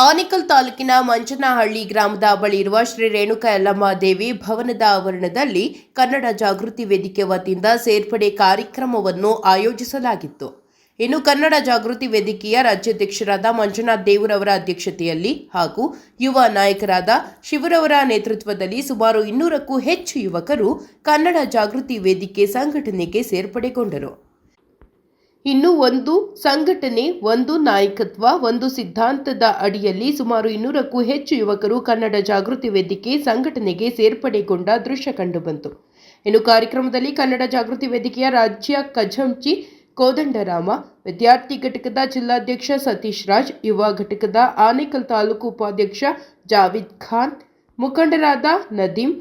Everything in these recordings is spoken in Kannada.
ಆನೇಕಲ್ ತಾಲೂಕಿನ ಮಂಚನಹಳ್ಳಿ ಗ್ರಾಮದ ಬಳಿ ಇರುವ ಶ್ರೀ ರೇಣುಕಾ ಯಲ್ಲಮ್ಮ ದೇವಿ ಭವನದ ಆವರಣದಲ್ಲಿ ಕನ್ನಡ ಜಾಗೃತಿ ವೇದಿಕೆ ವತಿಯಿಂದ ಸೇರ್ಪಡೆ ಕಾರ್ಯಕ್ರಮವನ್ನು ಆಯೋಜಿಸಲಾಗಿತ್ತು. ಇನ್ನು ಕನ್ನಡ ಜಾಗೃತಿ ವೇದಿಕೆಯ ರಾಜ್ಯಾಧ್ಯಕ್ಷರಾದ ಮಂಜುನಾಥ್ ದೇವರವರ ಅಧ್ಯಕ್ಷತೆಯಲ್ಲಿ ಹಾಗೂ ಯುವ ನಾಯಕರಾದ ಶಿವರವರ ನೇತೃತ್ವದಲ್ಲಿ ಸುಮಾರು 200ಕ್ಕೂ ಹೆಚ್ಚು ಯುವಕರು ಕನ್ನಡ ಜಾಗೃತಿ ವೇದಿಕೆ ಸಂಘಟನೆಗೆ ಸೇರ್ಪಡೆಗೊಂಡರು. ಇನ್ನು ಒಂದು ಸಂಘಟನೆ, ಒಂದು ನಾಯಕತ್ವ, ಒಂದು ಸಿದ್ಧಾಂತದ ಅಡಿಯಲ್ಲಿ ಸುಮಾರು 200ಕ್ಕೂ ಹೆಚ್ಚು ಯುವಕರು ಕನ್ನಡ ಜಾಗೃತಿ ವೇದಿಕೆ ಸಂಘಟನೆಗೆ ಸೇರ್ಪಡೆಗೊಂಡ ದೃಶ್ಯ ಕಂಡುಬಂತು. ಇನ್ನು ಕಾರ್ಯಕ್ರಮದಲ್ಲಿ ಕನ್ನಡ ಜಾಗೃತಿ ವೇದಿಕೆಯ ರಾಜ್ಯ ಖಜಾಂಚಿ ಕೋದಂಡರಾಮ, ವಿದ್ಯಾರ್ಥಿ ಘಟಕದ ಜಿಲ್ಲಾಧ್ಯಕ್ಷ ಸತೀಶ್ ರಾಜ್, ಯುವ ಘಟಕದ ಆನೇಕಲ್ ತಾಲೂಕು ಉಪಾಧ್ಯಕ್ಷ ಜಾವಿದ್ ಖಾನ್, ಮುಖಂಡರಾದ ನದೀಂ,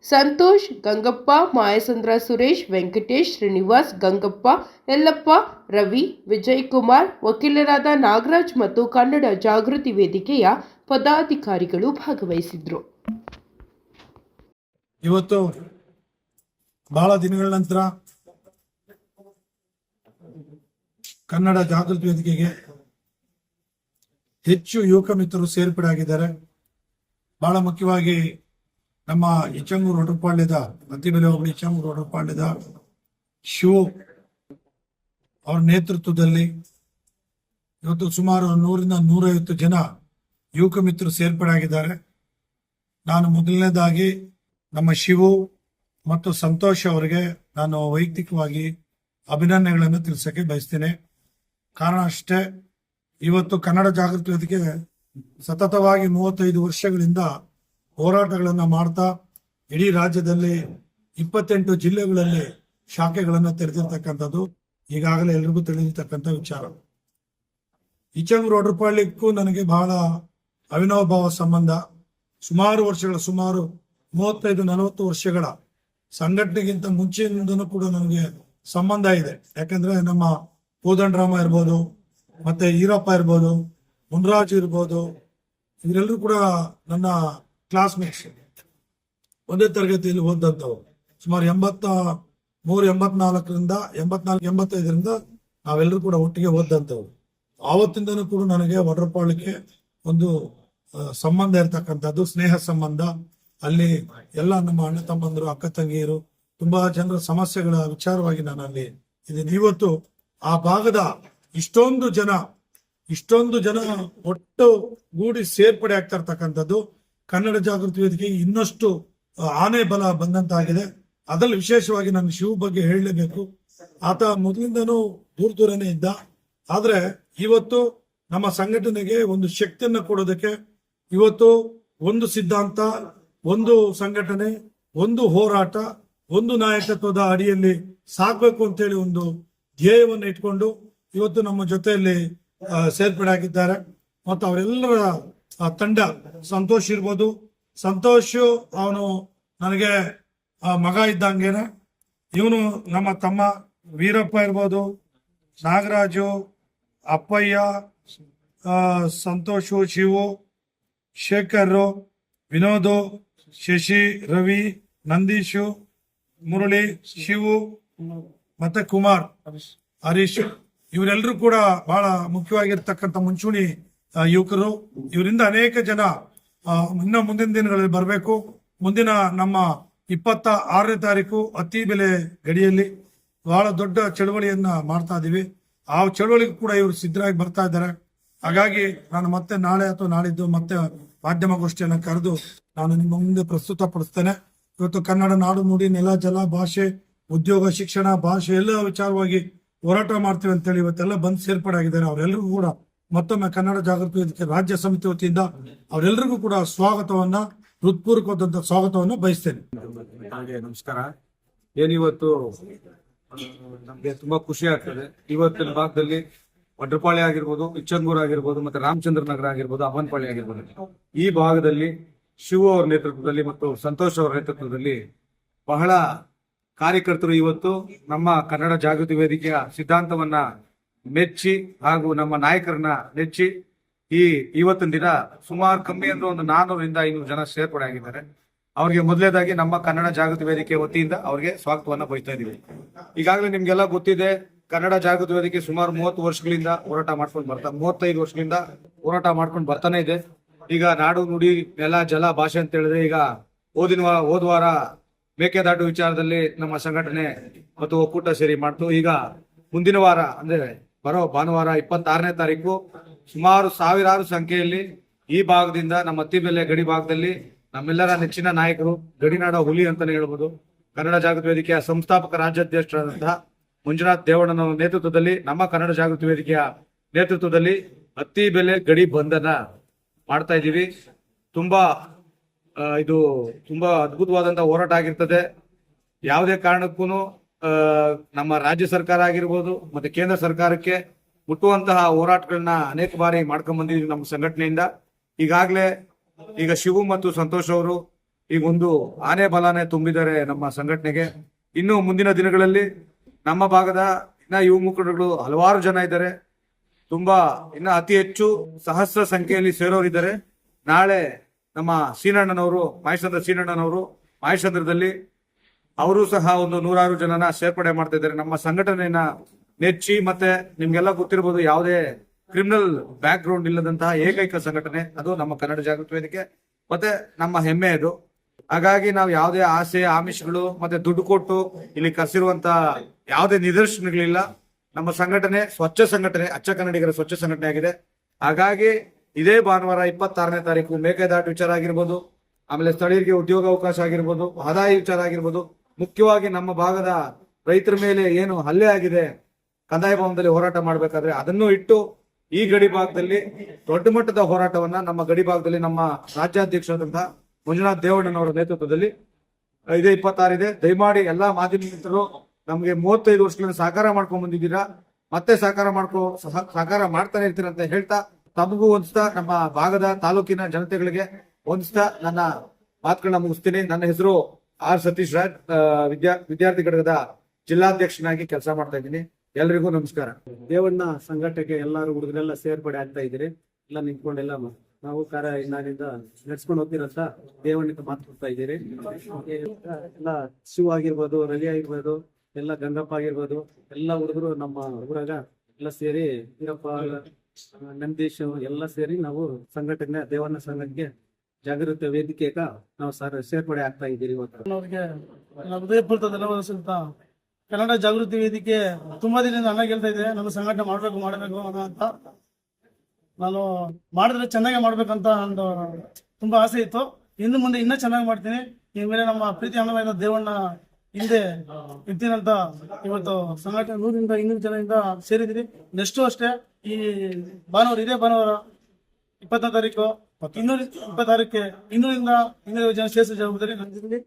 ಸಂತೋಷ್, ಗಂಗಪ್ಪ, ಮಾಯಸಂದ್ರ ಸುರೇಶ್, ವೆಂಕಟೇಶ್, ಶ್ರೀನಿವಾಸ್, ಗಂಗಪ್ಪ, ಯಲ್ಲಪ್ಪ, ರವಿ, ವಿಜಯ್ ಕುಮಾರ್, ವಕೀಲರಾದ ನಾಗರಾಜ್ ಮತ್ತು ಕನ್ನಡ ಜಾಗೃತಿ ವೇದಿಕೆಯ ಪದಾಧಿಕಾರಿಗಳು ಭಾಗವಹಿಸಿದ್ರು. ಇವತ್ತು ಬಹಳ ದಿನಗಳ ನಂತರ ಕನ್ನಡ ಜಾಗೃತಿ ವೇದಿಕೆಗೆ ಹೆಚ್ಚು ಯುವಕ ಮಿತ್ರರು ಸೇರ್ಪಡೆ ಆಗಿದ್ದಾರೆ. ಬಹಳ ಮುಖ್ಯವಾಗಿ ನಮ್ಮ ಇಚ್ಚಂಗೂರು ಒಡಪಾಳ್ಯದ ಅತಿಬೆಲೆ ಹೋಬಳಿ ಇಚ್ಚಂಗೂರು ಒಡಪಾಳ್ಯದ ಶಿವು ಅವರ ನೇತೃತ್ವದಲ್ಲಿ ಇವತ್ತು ಸುಮಾರು 100ರಿಂದ 150 ಜನ ಯುವಕ ಮಿತ್ರರು ಸೇರ್ಪಡೆ ಆಗಿದ್ದಾರೆ. ನಾನು ಮೊದಲನೇದಾಗಿ ನಮ್ಮ ಶಿವು ಮತ್ತು ಸಂತೋಷ್ ಅವರಿಗೆ ನಾನು ವೈಯಕ್ತಿಕವಾಗಿ ಅಭಿನಂದನೆಗಳನ್ನು ತಿಳಿಸಕ್ಕೆ ಬಯಸ್ತೇನೆ. ಕಾರಣ ಅಷ್ಟೇ, ಇವತ್ತು ಕನ್ನಡ ಜಾಗೃತಿ ವೇದಿಕೆ ಸತತವಾಗಿ 35 ವರ್ಷಗಳಿಂದ ಹೋರಾಟಗಳನ್ನು ಮಾಡ್ತಾ ಇಡೀ ರಾಜ್ಯದಲ್ಲಿ 28 ಜಿಲ್ಲೆಗಳಲ್ಲಿ ಶಾಖೆಗಳನ್ನು ತೆರೆದಿರ್ತಕ್ಕಂಥದ್ದು ಈಗಾಗಲೇ ಎಲ್ರಿಗೂ ತಿಳಿದಿರ್ತಕ್ಕಂಥ ವಿಚಾರ. ಇಚ್ಚಂಗೂರು ಒಡಪಾಳ್ಯಕ್ಕೂ ನನಗೆ ಬಹಳ ಅವಿನಾಭಾವ ಸಂಬಂಧ. ಸುಮಾರು 35-40 ವರ್ಷಗಳ ಸಂಘಟನೆಗಿಂತ ಮುಂಚೆಯಿಂದನೂ ಕೂಡ ನನಗೆ ಸಂಬಂಧ ಇದೆ. ಯಾಕಂದ್ರೆ ನಮ್ಮ ಕೋದಂಡರಾಮ ಇರ್ಬೋದು, ಮತ್ತೆ ಈರಪ್ಪ ಇರ್ಬೋದು, ಮುನ್ರಾಜ್ ಇರ್ಬೋದು, ಇವರೆಲ್ಲರೂ ಕೂಡ ನನ್ನ ಕ್ಲಾಸ್ಮೇಟ್ಸ್, ಒಂದೇ ತರಗತಿಯಲ್ಲಿ ಓದಂಥವ್ರು. ಸುಮಾರು 83-84ರಿಂದ 84-85ರಿಂದ ನಾವೆಲ್ಲರೂ ಕೂಡ ಒಟ್ಟಿಗೆ ಓದಂಥವ್ರು. ಆವತ್ತಿಂದನೂ ಕೂಡ ನನಗೆ ಒಡಪಾಳ್ಯಕ್ಕೆ ಒಂದು ಸಂಬಂಧ ಇರ್ತಕ್ಕಂಥದ್ದು, ಸ್ನೇಹ ಸಂಬಂಧ. ಅಲ್ಲಿ ಎಲ್ಲ ನಮ್ಮ ಅಣ್ಣ ತಮ್ಮಂದರು, ಅಕ್ಕ ತಂಗಿಯರು, ತುಂಬಾ ಜನರ ಸಮಸ್ಯೆಗಳ ವಿಚಾರವಾಗಿ ನಾನು ಅಲ್ಲಿ ಇದೀನಿ. ಇವತ್ತು ಆ ಭಾಗದ ಇಷ್ಟೊಂದು ಜನ ಒಟ್ಟು ಗೂಡಿ ಸೇರ್ಪಡೆ ಆಗ್ತಾ ಇರ್ತಕ್ಕಂಥದ್ದು ಕನ್ನಡ ಜಾಗೃತಿ ವೇದಿಕೆಗೆ ಇನ್ನಷ್ಟು ಆನೆ ಬಲ ಬಂದಂತಾಗಿದೆ. ಅದರಲ್ಲಿ ವಿಶೇಷವಾಗಿ ನಾನು ಶಿವ ಬಗ್ಗೆ ಹೇಳಲೇಬೇಕು. ಆತ ಮೊದಲಿಂದನೂ ದೂರನೇ ಇದ್ದ. ಆದ್ರೆ ಇವತ್ತು ನಮ್ಮ ಸಂಘಟನೆಗೆ ಒಂದು ಶಕ್ತಿಯನ್ನ ಕೊಡೋದಕ್ಕೆ ಇವತ್ತು ಒಂದು ಸಿದ್ಧಾಂತ, ಒಂದು ಸಂಘಟನೆ, ಒಂದು ಹೋರಾಟ, ಒಂದು ನಾಯಕತ್ವದ ಅಡಿಯಲ್ಲಿ ಸಾಗಬೇಕು ಅಂತೇಳಿ ಒಂದು ಧ್ಯೇಯವನ್ನು ಇಟ್ಕೊಂಡು ಇವತ್ತು ನಮ್ಮ ಜೊತೆಯಲ್ಲಿ ಸೇರ್ಪಡೆ ಆಗಿದ್ದಾರೆ. ಮತ್ತು ಅವರೆಲ್ಲರ ತಂಡ, ಸಂತೋಷ್ ಇರ್ಬೋದು, ಸಂತೋಷ್ ಅವನು ನನಗೆ ಮಗ ಇದ್ದಂಗೆನೆ. ಇವನು ನಮ್ಮ ತಮ್ಮ ವೀರಪ್ಪ ಇರ್ಬೋದು, ನಾಗರಾಜು, ಅಪ್ಪಯ್ಯ, ಸಂತೋಷು, ಶಿವು, ಶೇಖರ್, ವಿನೋದು, ಶಶಿ, ರವಿ, ನಂದೀಶು, ಮುರಳಿ, ಶಿವು ಮತ್ತೆ ಕುಮಾರ್, ಹರೀಶ್, ಇವರೆಲ್ಲರೂ ಕೂಡ ಬಹಳ ಮುಖ್ಯವಾಗಿರ್ತಕ್ಕಂಥ ಮುಂಚೂಣಿ ಯುವಕರು. ಇವರಿಂದ ಅನೇಕ ಜನ ಇನ್ನು ಮುಂದಿನ ದಿನಗಳಲ್ಲಿ ಬರಬೇಕು. ಮುಂದಿನ ನಮ್ಮ 26ನೇ ತಾರೀಕು ಅತಿಬೆಲೆ ಗಡಿಯಲ್ಲಿ ಬಹಳ ದೊಡ್ಡ ಚಳವಳಿಯನ್ನ ಮಾಡ್ತಾ ಇದೀವಿ. ಆ ಚಳವಳಿಗೂ ಕೂಡ ಇವರು ಸಿದ್ಧರಾಗಿ ಬರ್ತಾ ಇದ್ದಾರೆ. ಹಾಗಾಗಿ ನಾನು ಮತ್ತೆ ನಾಳೆ ಅಥವಾ ನಾಳಿದ್ದು ಮತ್ತೆ ಮಾಧ್ಯಮಗೋಷ್ಠಿಯನ್ನು ಕರೆದು ನಾನು ನಿಮ್ಮ ಮುಂದೆ ಪ್ರಸ್ತುತ ಪಡಿಸ್ತೇನೆ. ಇವತ್ತು ಕನ್ನಡ ನಾಡು, ನುಡಿ, ನೆಲ, ಜಲ, ಭಾಷೆ, ಉದ್ಯೋಗ, ಶಿಕ್ಷಣ, ಭಾಷೆ ಎಲ್ಲ ವಿಚಾರವಾಗಿ ಹೋರಾಟ ಮಾಡ್ತೀವಿ ಅಂತೇಳಿ ಇವತ್ತೆಲ್ಲ ಬಂದು ಸೇರ್ಪಡೆ ಆಗಿದ್ದಾರೆ. ಅವರೆಲ್ಲರಿಗೂ ಕೂಡ ಮತ್ತೊಮ್ಮೆ ಕನ್ನಡ ಜಾಗೃತಿ ವೇದಿಕೆ ರಾಜ್ಯ ಸಮಿತಿ ವತಿಯಿಂದ ಅವರೆಲ್ಲರಿಗೂ ಕೂಡ ಹೃತ್ಪೂರ್ವಕವಾದಂತಹ ಸ್ವಾಗತವನ್ನು ಬಯಸ್ತೇನೆ. ನಮಸ್ಕಾರ. ಏನಿವತ್ತು ನಮ್ಗೆ ತುಂಬಾ ಖುಷಿ ಆಗ್ತದೆ. ಇವತ್ತಿನ ಭಾಗದಲ್ಲಿ ಒಡ್ರಪಾಳ್ಯ ಆಗಿರ್ಬೋದು, ಇಚ್ಚಂಗೂರು ಆಗಿರ್ಬೋದು, ಮತ್ತೆ ರಾಮಚಂದ್ರ ನಗರ ಆಗಿರ್ಬೋದು, ಅಮ್ಮನಪಾಳ್ಯ ಆಗಿರ್ಬೋದು, ಈ ಭಾಗದಲ್ಲಿ ಶಿವು ಅವರ ನೇತೃತ್ವದಲ್ಲಿ ಮತ್ತು ಸಂತೋಷ್ ಅವರ ನೇತೃತ್ವದಲ್ಲಿ ಬಹಳ ಕಾರ್ಯಕರ್ತರು ಇವತ್ತು ನಮ್ಮ ಕನ್ನಡ ಜಾಗೃತಿ ವೇದಿಕೆಯ ಸಿದ್ಧಾಂತವನ್ನ ಮೆಚ್ಚಿ ಹಾಗೂ ನಮ್ಮ ನಾಯಕರನ್ನ ನೆಚ್ಚಿ ಇವತ್ತಿನ ದಿನ ಸುಮಾರು ಕಮ್ಮಿ ಅಂದ್ರೆ ಒಂದು 400-500 ಜನ ಸೇರ್ಪಡೆ ಆಗಿದ್ದಾರೆ. ಅವ್ರಿಗೆ ಮೊದಲೇದಾಗಿ ನಮ್ಮ ಕನ್ನಡ ಜಾಗೃತಿ ವೇದಿಕೆ ವತಿಯಿಂದ ಅವ್ರಿಗೆ ಸ್ವಾಗತವನ್ನ ಬಯಸ್ತಾ ಇದೀವಿ. ಈಗಾಗಲೇ ನಿಮ್ಗೆಲ್ಲ ಗೊತ್ತಿದೆ, ಕನ್ನಡ ಜಾಗೃತಿ ವೇದಿಕೆ ಸುಮಾರು 30 ವರ್ಷಗಳಿಂದ ಹೋರಾಟ ಮಾಡ್ಕೊಂಡು 35 ವರ್ಷಗಳಿಂದ ಹೋರಾಟ ಮಾಡ್ಕೊಂಡು ಬರ್ತಾನೆ ಇದೆ. ಈಗ ನಾಡು ನುಡಿ ನೆಲ ಜಲ ಭಾಷೆ ಅಂತ ಹೇಳಿದ್ರೆ ಈಗ ಹೋದ ವಾರ ಮೇಕೆದಾಟು ವಿಚಾರದಲ್ಲಿ ನಮ್ಮ ಸಂಘಟನೆ ಮತ್ತು ಒಕ್ಕೂಟ ಸೇರಿ ಮಾಡ್ತು. ಈಗ ಮುಂದಿನ ವಾರ ಅಂದ್ರೆ ಬರೋ ಭಾನುವಾರ 26ನೇ ತಾರೀಕು ಸುಮಾರು ಸಾವಿರಾರು ಸಂಖ್ಯೆಯಲ್ಲಿ ಈ ಭಾಗದಿಂದ ನಮ್ಮ ಅತ್ತಿಬೆಲೆ ಗಡಿ ಭಾಗದಲ್ಲಿ ನಮ್ಮೆಲ್ಲರ ನೆಚ್ಚಿನ ನಾಯಕರು, ಗಡಿನಾಡ ಹುಲಿ ಅಂತಾನೆ ಹೇಳ್ಬೋದು, ಕನ್ನಡ ಜಾಗೃತಿ ವೇದಿಕೆಯ ಸಂಸ್ಥಾಪಕ ರಾಜ್ಯಾಧ್ಯಕ್ಷರಾದಂತಹ ಮಂಜುನಾಥ್ ದೇವಣ್ಣನವರ ನೇತೃತ್ವದಲ್ಲಿ, ನಮ್ಮ ಕನ್ನಡ ಜಾಗೃತಿ ವೇದಿಕೆಯ ನೇತೃತ್ವದಲ್ಲಿ ಅತ್ತಿಬೆಲೆ ಗಡಿ ಬಂಧನ ಮಾಡ್ತಾ ಇದ್ದೀವಿ. ಇದು ತುಂಬಾ ಅದ್ಭುತವಾದಂತಹ ಹೋರಾಟ ಆಗಿರ್ತದೆ. ಯಾವುದೇ ಕಾರಣಕ್ಕೂ ನಮ್ಮ ರಾಜ್ಯ ಸರ್ಕಾರ ಆಗಿರ್ಬೋದು ಮತ್ತೆ ಕೇಂದ್ರ ಸರ್ಕಾರಕ್ಕೆ ಮುಟ್ಟುವಂತಹ ಹೋರಾಟಗಳನ್ನ ಅನೇಕ ಬಾರಿ ಮಾಡ್ಕೊಂಡ್ ಬಂದಿದ್ದೀವಿ ನಮ್ಮ ಸಂಘಟನೆಯಿಂದ. ಈಗ ಶಿವು ಮತ್ತು ಸಂತೋಷ್ ಅವರು ಈಗ ಒಂದು ಆನೆ ಬಲಾನೆ ತುಂಬಿದ್ದಾರೆ ನಮ್ಮ ಸಂಘಟನೆಗೆ. ಇನ್ನು ಮುಂದಿನ ದಿನಗಳಲ್ಲಿ ನಮ್ಮ ಭಾಗದ ಇನ್ನ ಯುವ ಮುಖಂಡರುಗಳು ಹಲವಾರು ಜನ ಇದ್ದಾರೆ. ಇನ್ನ ಅತಿ ಹೆಚ್ಚು ಸಹಸ್ರ ಸಂಖ್ಯೆಯಲ್ಲಿ ಸೇರೋರಿದ್ದಾರೆ. ನಾಳೆ ನಮ್ಮ ಸೀನಣ್ಣನವರು ಮಾಯಸಂದ್ರದಲ್ಲಿ ಅವರು ಸಹ ಒಂದು 100 ಜನನ ಸೇರ್ಪಡೆ ಮಾಡ್ತಾ ಇದ್ದಾರೆ. ನಮ್ಮ ಸಂಘಟನೆಯನ್ನ ನೆಚ್ಚಿ ಮತ್ತೆ ನಿಮ್ಗೆಲ್ಲ ಗೊತ್ತಿರಬಹುದು, ಯಾವುದೇ ಕ್ರಿಮಿನಲ್ ಬ್ಯಾಕ್ ಗ್ರೌಂಡ್ ಇಲ್ಲದಂತಹ ಏಕೈಕ ಸಂಘಟನೆ ಅದು ನಮ್ಮ ಕನ್ನಡ ಜಾಗೃತಿ ವೇದಿಕೆ. ಮತ್ತೆ ನಮ್ಮ ಹೆಮ್ಮೆ ಅದು. ಹಾಗಾಗಿ ನಾವು ಯಾವುದೇ ಆಸೆ ಆಮಿಷಗಳು ಮತ್ತೆ ದುಡ್ಡು ಕೊಟ್ಟು ಇಲ್ಲಿ ಕರೆಸಿರುವಂತ ಯಾವುದೇ ನಿದರ್ಶನಗಳಿಲ್ಲ. ನಮ್ಮ ಸಂಘಟನೆ ಸ್ವಚ್ಛ ಸಂಘಟನೆ, ಅಚ್ಚ ಕನ್ನಡಿಗರ ಸ್ವಚ್ಛ ಸಂಘಟನೆ ಆಗಿದೆ. ಹಾಗಾಗಿ ಇದೇ ಭಾನುವಾರ 26ನೇ ತಾರೀಕು ಮೇಕೆದಾಟು ವಿಚಾರ ಆಗಿರ್ಬೋದು, ಆಮೇಲೆ ಸ್ಥಳೀಯರಿಗೆ ಉದ್ಯೋಗ ಅವಕಾಶ ಆಗಿರ್ಬೋದು, ಆದಾಯ ವಿಚಾರ ಆಗಿರ್ಬೋದು, ಮುಖ್ಯವಾಗಿ ನಮ್ಮ ಭಾಗದ ರೈತರ ಮೇಲೆ ಏನು ಹಲ್ಲೆ ಆಗಿದೆ ಕಂದಾಯ ಭವನದಲ್ಲಿ ಹೋರಾಟ ಮಾಡ್ಬೇಕಾದ್ರೆ ಅದನ್ನು ಇಟ್ಟು ಈ ಗಡಿ ಭಾಗದಲ್ಲಿ ದೊಡ್ಡ ಮಟ್ಟದ ಹೋರಾಟವನ್ನ ನಮ್ಮ ಗಡಿ ಭಾಗದಲ್ಲಿ ನಮ್ಮ ರಾಜ್ಯಾಧ್ಯಕ್ಷರಾದಂತಹ ಮಂಜುನಾಥ್ ದೇವಣ್ಣನವರ ನೇತೃತ್ವದಲ್ಲಿ ಇದೇ 26 ಇದೆ. ದಯಮಾಡಿ ಎಲ್ಲಾ ಮಾಧ್ಯಮ ಮಿತ್ರರು ನಮ್ಗೆ 35 ವರ್ಷಗಳಿಂದ ಸಹಕಾರ ಮಾಡ್ಕೊಂಡ್ ಬಂದಿದ್ದೀರಾ, ಮತ್ತೆ ಸಹಕಾರ ಮಾಡ್ತಾನೆ ಇರ್ತೀರ ಅಂತ ಹೇಳ್ತಾ, ತಮಗೂ ಹೊಂದಿಸ್ತಾ, ನಮ್ಮ ಭಾಗದ ತಾಲೂಕಿನ ಜನತೆಗಳಿಗೆ ಹೊಂದಿಸ್ತಾ ನನ್ನ ಮಾತುಗಳನ್ನ ಮುಗಿಸ್ತೀನಿ. ನನ್ನ ಹೆಸರು ಆರ್ ಸತೀಶ್ ರಾಜ್, ವಿದ್ಯಾರ್ಥಿ ಘಟಕದ ಜಿಲ್ಲಾಧ್ಯಕ್ಷನಾಗಿ ಕೆಲಸ ಮಾಡ್ತಾ ಇದ್ದೀನಿ. ಎಲ್ರಿಗೂ ನಮಸ್ಕಾರ. ದೇವಣ್ಣ ಸಂಘಟನೆಗೆ ಎಲ್ಲಾರು ಹುಡುಗರೆಲ್ಲ ಸೇರ್ಪಡೆ ಆಗ್ತಾ ಇದ್ದೀರಿ. ಎಲ್ಲ ನಿಂತ್ಕೊಂಡೆಲ್ಲ ನಾವು ನಾನಿಂದ ನಡ್ಸ್ಕೊಂಡು ಹೋಗ್ತಿರಂತ ದೇವಣ್ಣಿಗೆ ಮಾತು ಕೊಡ್ತಾ ಇದ್ದೀರಿ. ಎಲ್ಲ ಶಿವ ಆಗಿರ್ಬೋದು, ರಲಿ ಆಗಿರ್ಬೋದು, ಎಲ್ಲ ಗಂಗಪ್ಪ ಆಗಿರ್ಬೋದು, ಎಲ್ಲ ಹುಡುಗರು ನಮ್ಮ ಊರಾಗ ಎಲ್ಲ ಸೇರಿ ವೀರಪ್ಪ, ನಂದೀಶ್ ಎಲ್ಲ ಸೇರಿ ನಾವು ಸಂಘಟನೆ ದೇವಣ್ಣ ಸಂಘಟನೆಗೆ ಜಾಗೃತಿ ವೇದಿಕೆಗ ನಾವು ಸೇರ್ಪಡೆ ಆಗ್ತಾ ಇದ್ದೀರಿ. ಇವತ್ತು ಅವ್ರಿಗೆ ಹೃದಯಪೂರ್ವಕ ಧನ್ಯವಾದ ಸಲ್ಲಿಸ್ತಾ, ಕನ್ನಡ ಜಾಗೃತಿ ವೇದಿಕೆ ತುಂಬಾ ದಿನದಿಂದ ಅನ್ನ ಹೇಳ್ತಾ ಇದೆ, ನಾನು ಸಂಘಟನೆ ಮಾಡ್ಬೇಕು ಅಂತ. ನಾನು ಮಾಡಿದ್ರೆ ಚೆನ್ನಾಗಿ ಮಾಡ್ಬೇಕಂತ ಒಂದು ತುಂಬಾ ಆಸೆ ಇತ್ತು. ಇನ್ನು ಮುಂದೆ ಇನ್ನೂ ಚೆನ್ನಾಗಿ ಮಾಡ್ತೀನಿ. ಈ ಮೇಲೆ ನಮ್ಮ ಪ್ರೀತಿ ಅಣ್ಣನ ದೇವಣ್ಣ ಹಿಂದೆ ಇರ್ತೀನಂತ ಇವತ್ತು ಸಂಘಟನೆ 100ರಿಂದ 200 ಜನರಿಂದ ಸೇರಿದ್ದೀರಿ. ನೆಕ್ಸ್ಟ್ ಅಷ್ಟೇ ಈ ಭಾನುವಾರ, ಇದೇ ಭಾನುವಾರ 20ನೇ ತಾರೀಕು 226ಕ್ಕೆ 200ರಿಂದ 250 ಜನ ಸೇರಿಸೋ ಜವಾಬ್ದಾರಿ ನಂದಿದ್ದೀನಿ.